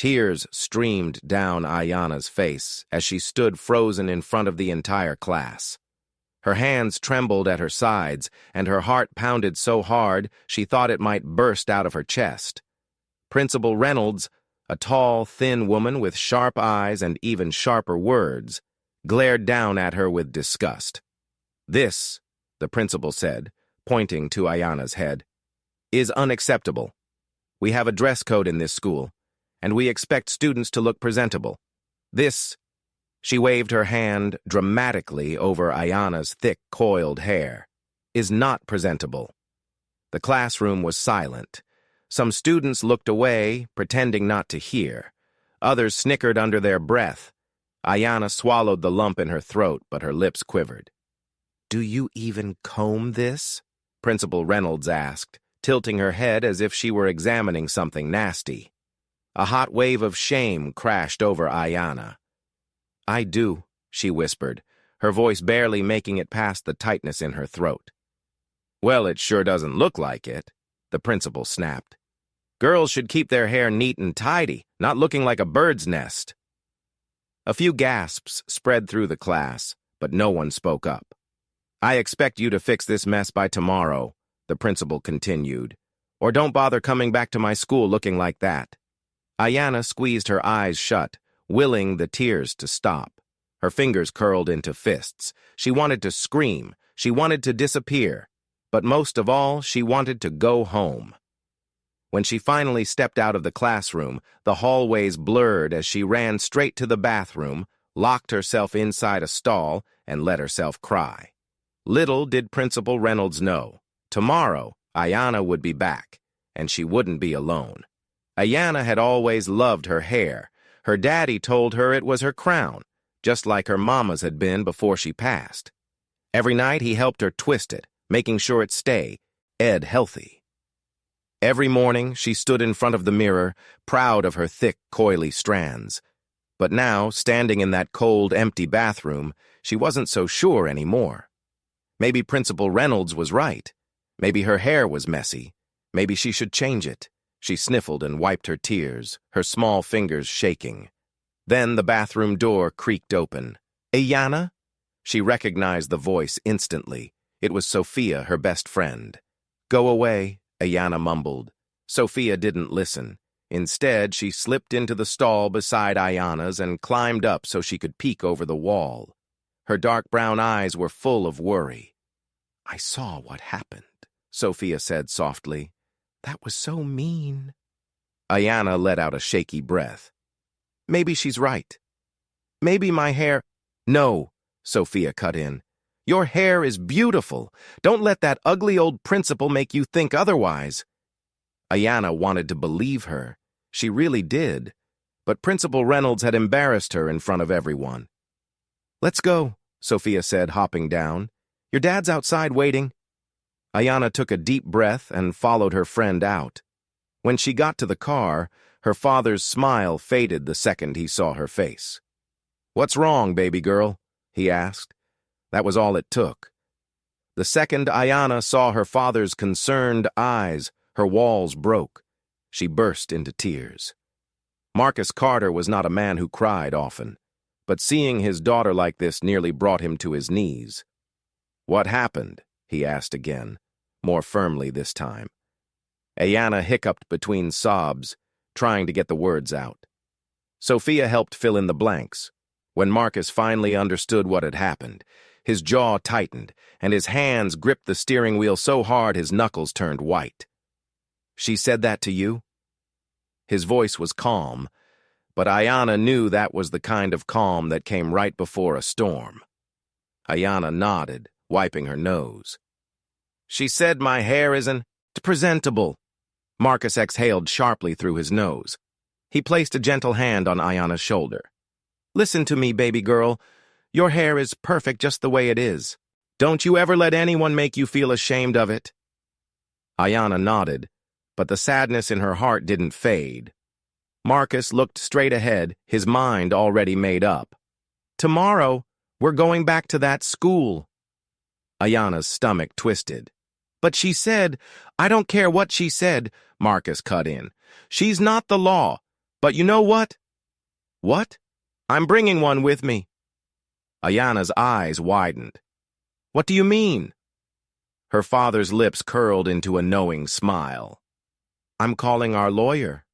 Tears streamed down Ayanna's face as she stood frozen in front of the entire class. Her hands trembled at her sides, and her heart pounded so hard she thought it might burst out of her chest. Principal Reynolds, a tall, thin woman with sharp eyes and even sharper words, glared down at her with disgust. "This," the principal said, pointing to Ayanna's head, "is unacceptable. We have a dress code in this school, and we expect students to look presentable. This," she waved her hand dramatically over Ayanna's thick, coiled hair, "is not presentable." The classroom was silent. Some students looked away, pretending not to hear. Others snickered under their breath. Ayanna swallowed the lump in her throat, but her lips quivered. "Do you even comb this?" Principal Reynolds asked, tilting her head as if she were examining something nasty. A hot wave of shame crashed over Ayanna. "I do," she whispered, her voice barely making it past the tightness in her throat. "Well, it sure doesn't look like it," the principal snapped. "Girls should keep their hair neat and tidy, not looking like a bird's nest." A few gasps spread through the class, but no one spoke up. "I expect you to fix this mess by tomorrow," the principal continued, "or don't bother coming back to my school looking like that." Ayanna squeezed her eyes shut, willing the tears to stop. Her fingers curled into fists. She wanted to scream. She wanted to disappear. But most of all, she wanted to go home. When she finally stepped out of the classroom, the hallways blurred as she ran straight to the bathroom, locked herself inside a stall, and let herself cry. Little did Principal Reynolds know. Tomorrow, Ayanna would be back, and she wouldn't be alone. Ayanna had always loved her hair. Her daddy told her it was her crown, just like her mama's had been before she passed. Every night he helped her twist it, making sure it stayed healthy. Every morning she stood in front of the mirror, proud of her thick, coily strands. But now, standing in that cold, empty bathroom, she wasn't so sure anymore. Maybe Principal Reynolds was right. Maybe her hair was messy. Maybe she should change it. She sniffled and wiped her tears, her small fingers shaking. Then the bathroom door creaked open. "Ayanna?" She recognized the voice instantly. It was Sophia, her best friend. "Go away," Ayanna mumbled. Sophia didn't listen. Instead, she slipped into the stall beside Ayanna's and climbed up so she could peek over the wall. Her dark brown eyes were full of worry. "I saw what happened," Sophia said softly. "That was so mean." Ayanna let out a shaky breath. "Maybe she's right. Maybe my hair—" "No," Sophia cut in. "Your hair is beautiful. Don't let that ugly old principal make you think otherwise." Ayanna wanted to believe her. She really did. But Principal Reynolds had embarrassed her in front of everyone. "Let's go," Sophia said, hopping down. "Your dad's outside waiting." Ayanna took a deep breath and followed her friend out. When she got to the car, her father's smile faded the second he saw her face. "What's wrong, baby girl?" he asked. That was all it took. The second Ayanna saw her father's concerned eyes, her walls broke. She burst into tears. Marcus Carter was not a man who cried often, but seeing his daughter like this nearly brought him to his knees. "What happened?" he asked again, more firmly this time. Ayanna hiccuped between sobs, trying to get the words out. Sophia helped fill in the blanks. When Marcus finally understood what had happened, his jaw tightened, and his hands gripped the steering wheel so hard his knuckles turned white. "She said that to you?" His voice was calm, but Ayanna knew that was the kind of calm that came right before a storm. Ayanna nodded, wiping her nose. "She said my hair isn't presentable." Marcus exhaled sharply through his nose. He placed a gentle hand on Ayanna's shoulder. "Listen to me, baby girl. Your hair is perfect just the way it is. Don't you ever let anyone make you feel ashamed of it." Ayanna nodded, but the sadness in her heart didn't fade. Marcus looked straight ahead, his mind already made up. "Tomorrow, we're going back to that school." Ayanna's stomach twisted. "But she said—" "I don't care what she said," Marcus cut in. "She's not the law. But you know what? What? I'm bringing one with me. Ayana's eyes widened. What do you mean? Her father's lips curled into a knowing smile. I'm calling our lawyer.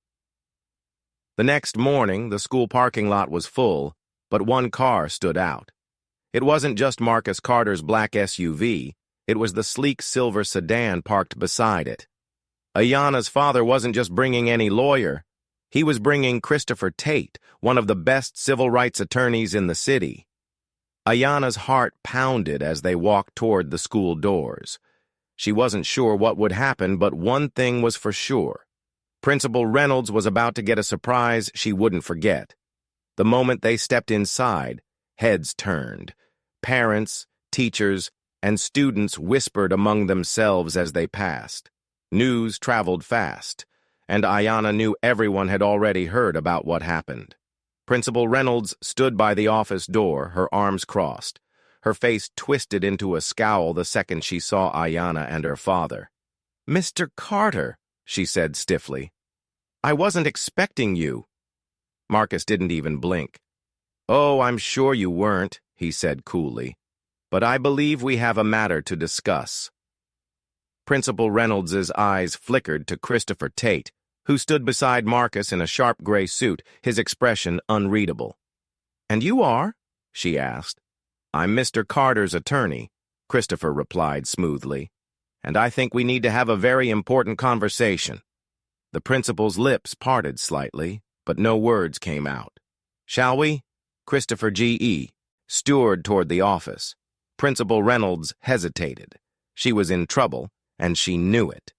The next morning, the school parking lot was full, but one car stood out. It wasn't just Marcus Carter's black SUV, it was the sleek silver sedan parked beside it. Ayana's father wasn't just bringing any lawyer, he was bringing Christopher Tate, one of the best civil rights attorneys in the city. Ayana's heart pounded as they walked toward the school doors. She wasn't sure what would happen, but one thing was for sure. Principal Reynolds was about to get a surprise she wouldn't forget. The moment they stepped inside, heads turned. Parents, teachers, and students whispered among themselves as they passed. News traveled fast, and Ayana knew everyone had already heard about what happened. Principal Reynolds stood by the office door, her arms crossed. Her face twisted into a scowl the second she saw Ayana and her father. "Mr. Carter," she said stiffly. "I wasn't expecting you." Marcus didn't even blink. "Oh, I'm sure you weren't," he said coolly. "But I believe we have a matter to discuss." Principal Reynolds's eyes flickered to Christopher Tate, who stood beside Marcus in a sharp gray suit, his expression unreadable. "And you are?" she asked. "I'm Mr. Carter's attorney," Christopher replied smoothly. "And I think we need to have a very important conversation." The principal's lips parted slightly, but no words came out. "Shall we?" Christopher G.E. steward toward the office. Principal Reynolds hesitated. She was in trouble, and she knew it.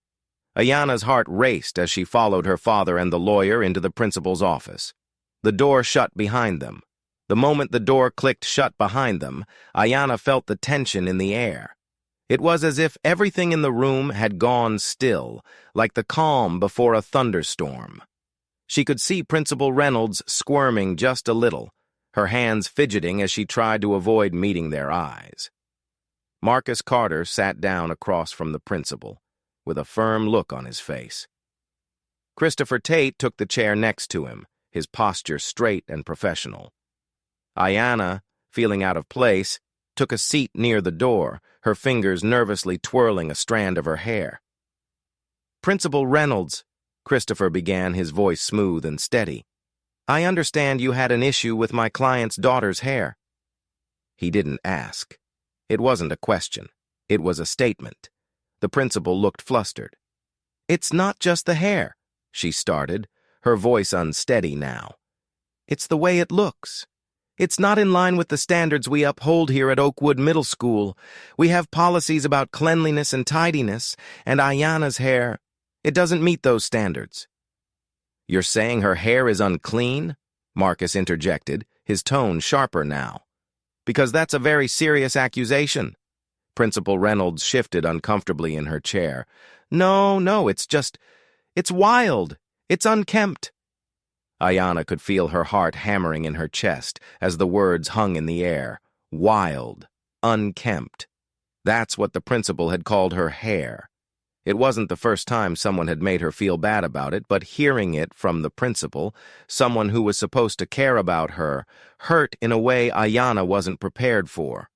Ayana's heart raced as she followed her father and the lawyer into the principal's office. The door shut behind them. The moment the door clicked shut behind them, Ayana felt the tension in the air. It was as if everything in the room had gone still, like the calm before a thunderstorm. She could see Principal Reynolds squirming just a little, her hands fidgeting as she tried to avoid meeting their eyes. Marcus Carter sat down across from the principal, with a firm look on his face. Christopher Tate took the chair next to him, his posture straight and professional. Ayana, feeling out of place, took a seat near the door, her fingers nervously twirling a strand of her hair. "Principal Reynolds," Christopher began, his voice smooth and steady, "I understand you had an issue with my client's daughter's hair." He didn't ask. It wasn't a question. It was a statement. The principal looked flustered. "It's not just the hair," she started, her voice unsteady now. "It's the way it looks. It's not in line with the standards we uphold here at Oakwood Middle School. We have policies about cleanliness and tidiness, and Ayana's hair, it doesn't meet those standards." "You're saying her hair is unclean?" Marcus interjected, his tone sharper now. "Because that's a very serious accusation." Principal Reynolds shifted uncomfortably in her chair. No, it's wild. It's unkempt." Ayana could feel her heart hammering in her chest as the words hung in the air. Wild, unkempt. That's what the principal had called her hair. It wasn't the first time someone had made her feel bad about it, but hearing it from the principal, someone who was supposed to care about her, hurt in a way Ayana wasn't prepared for.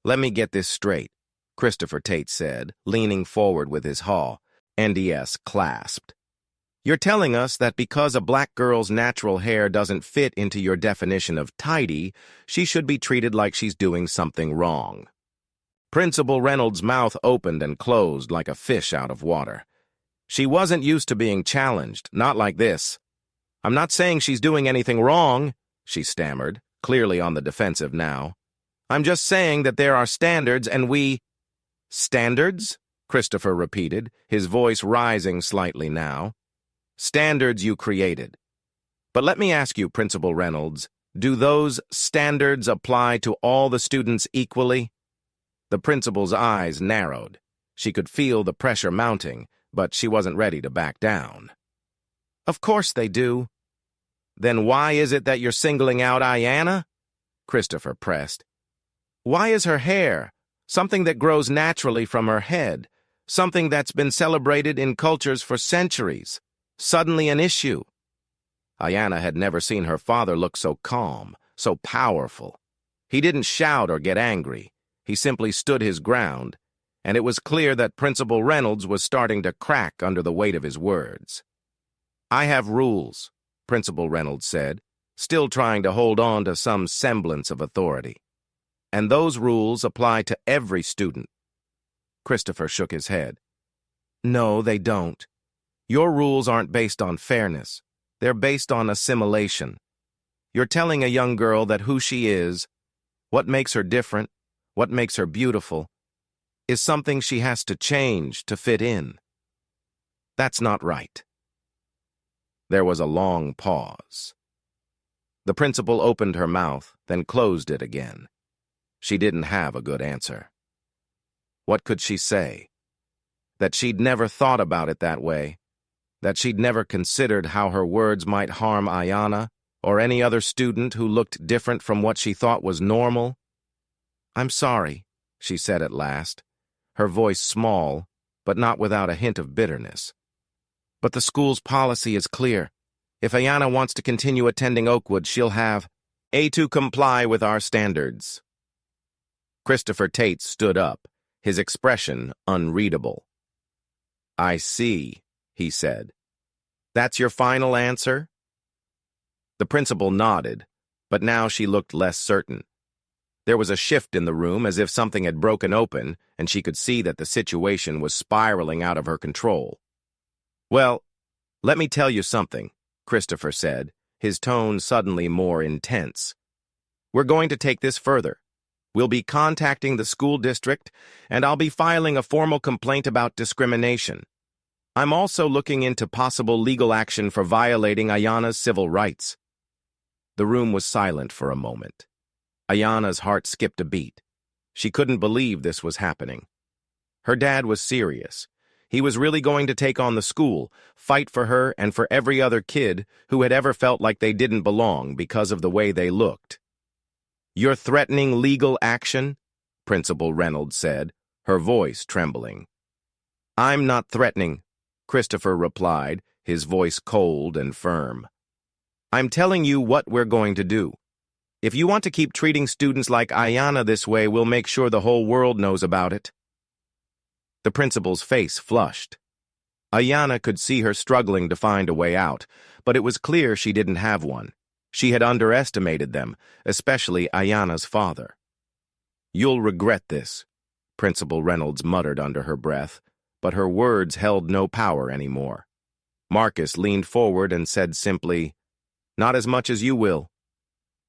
"Let me get this straight," Christopher Tate said, leaning forward with his haw, NDS clasped. "You're telling us that because a black girl's natural hair doesn't fit into your definition of tidy, she should be treated like she's doing something wrong." Principal Reynolds' mouth opened and closed like a fish out of water. She wasn't used to being challenged, not like this. "I'm not saying she's doing anything wrong," she stammered, clearly on the defensive now. "I'm just saying that there are standards and we—" "Standards?" Christopher repeated, his voice rising slightly now. "Standards you created. But let me ask you, Principal Reynolds, do those standards apply to all the students equally?" The principal's eyes narrowed. She could feel the pressure mounting, but she wasn't ready to back down. "Of course they do." "Then why is it that you're singling out Ayana?" Christopher pressed. "Why is her hair, something that grows naturally from her head, something that's been celebrated in cultures for centuries, suddenly an issue?" Ayanna had never seen her father look so calm, so powerful. He didn't shout or get angry. He simply stood his ground, and it was clear that Principal Reynolds was starting to crack under the weight of his words. "I have rules," Principal Reynolds said, still trying to hold on to some semblance of authority. "And those rules apply to every student." Christopher shook his head. "No, they don't. Your rules aren't based on fairness. They're based on assimilation. You're telling a young girl that who she is, what makes her different, what makes her beautiful, is something she has to change to fit in. That's not right." There was a long pause. The principal opened her mouth, then closed it again. She didn't have a good answer. What could she say? That she'd never thought about it that way? That she'd never considered how her words might harm Ayanna or any other student who looked different from what she thought was normal? "I'm sorry," she said at last, her voice small, but not without a hint of bitterness. "But the school's policy is clear. If Ayanna wants to continue attending Oakwood, she'll have to comply with our standards." Christopher Tate stood up, his expression unreadable. "I see," he said. "That's your final answer?" The principal nodded, but now she looked less certain. There was a shift in the room, as if something had broken open, and she could see that the situation was spiraling out of her control. "Well, let me tell you something," Christopher said, his tone suddenly more intense. "We're going to take this further. We'll be contacting the school district, and I'll be filing a formal complaint about discrimination. I'm also looking into possible legal action for violating Ayanna's civil rights." The room was silent for a moment. Ayanna's heart skipped a beat. She couldn't believe this was happening. Her dad was serious. He was really going to take on the school, fight for her and for every other kid who had ever felt like they didn't belong because of the way they looked. "You're threatening legal action?" Principal Reynolds said, her voice trembling. "I'm not threatening," Christopher replied, his voice cold and firm. "I'm telling you what we're going to do. If you want to keep treating students like Ayanna this way, we'll make sure the whole world knows about it." The principal's face flushed. Ayanna could see her struggling to find a way out, but it was clear she didn't have one. She had underestimated them, especially Ayanna's father. "You'll regret this," Principal Reynolds muttered under her breath, but her words held no power anymore. Marcus leaned forward and said simply, "Not as much as you will."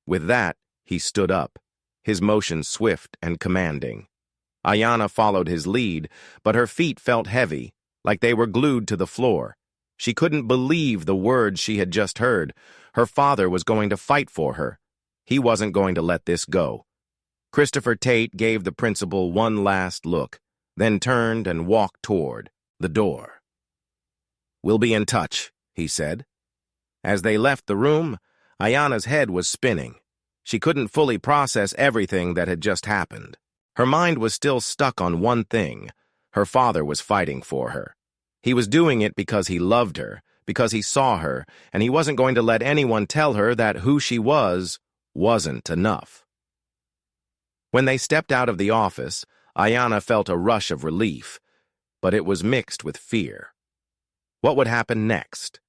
With that, he stood up, his motion swift and commanding. Ayanna followed his lead, but her feet felt heavy, like they were glued to the floor. She couldn't believe the words she had just heard. Her father was going to fight for her. He wasn't going to let this go. Christopher Tate gave the principal one last look, then turned and walked toward the door. "We'll be in touch," he said. As they left the room, Ayanna's head was spinning. She couldn't fully process everything that had just happened. Her mind was still stuck on one thing. Her father was fighting for her. He was doing it because he loved her, because he saw her, and he wasn't going to let anyone tell her that who she wasn't enough. When they stepped out of the office, Ayanna felt a rush of relief, but it was mixed with fear. What would happen next?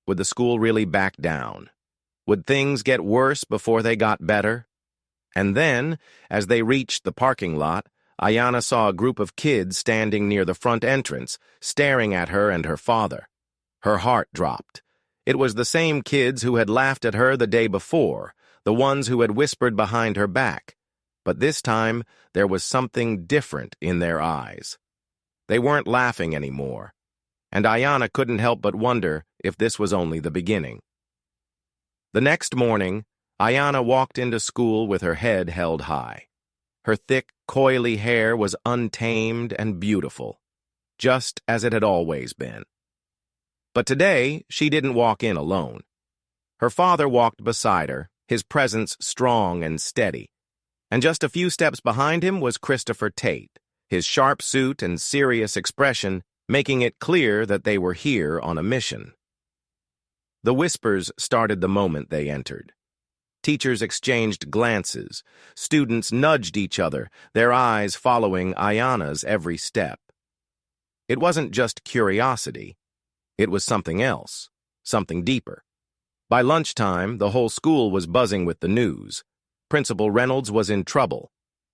Would the school really back down? Would things get worse before they got better? And then, as they reached the parking lot, Ayanna saw a group of kids standing near the front entrance, staring at her and her father. Her heart dropped. It was the same kids who had laughed at her the day before, the ones who had whispered behind her back. But this time, there was something different in their eyes. They weren't laughing anymore, and Ayanna couldn't help but wonder if this was only the beginning. The next morning, Ayanna walked into school with her head held high. Her thick, coily hair was untamed and beautiful, just as it had always been. But today, she didn't walk in alone. Her father walked beside her, his presence strong and steady. And just a few steps behind him was Christopher Tate, his sharp suit and serious expression making it clear that they were here on a mission. The whispers started the moment they entered. Teachers exchanged glances. Students nudged each other, their eyes following Ayanna's every step. It wasn't just curiosity. It was something else, something deeper. By lunchtime, the whole school was buzzing with the news. Principal Reynolds was in trouble.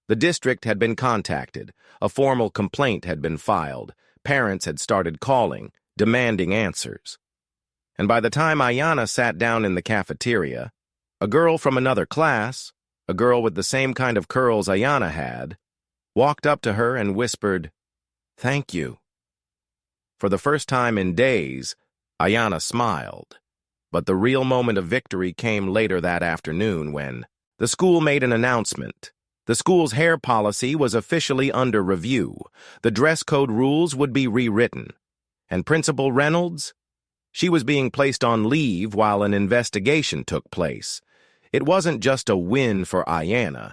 The district had been contacted. A formal complaint had been filed. Parents had started calling, demanding answers. And by the time Ayanna sat down in the cafeteria, a girl from another class, a girl with the same kind of curls Ayanna had, walked up to her and whispered, "Thank you." For the first time in days, Ayanna smiled. But the real moment of victory came later that afternoon when the school made an announcement. The school's hair policy was officially under review. The dress code rules would be rewritten. And Principal Reynolds? She was being placed on leave while an investigation took place. It wasn't just a win for Ayanna.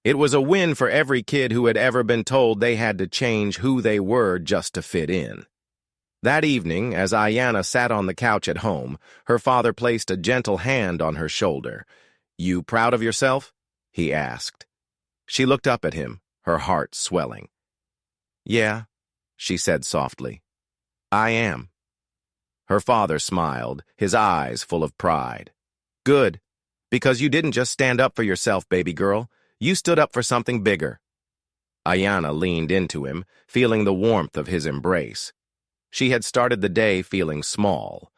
It was a win for every kid who had ever been told they had to change who they were just to fit in. That evening, as Ayanna sat on the couch at home, her father placed a gentle hand on her shoulder. "You proud of yourself?" he asked. She looked up at him, her heart swelling. "Yeah," she said softly. "I am." Her father smiled, his eyes full of pride. "Good, because you didn't just stand up for yourself, baby girl. You stood up for something bigger." Ayanna leaned into him, feeling the warmth of his embrace. She had started the day feeling small,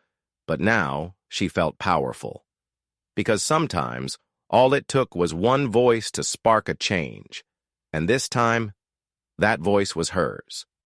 but now she felt powerful. Because sometimes all it took was one voice to spark a change, and this time, that voice was hers.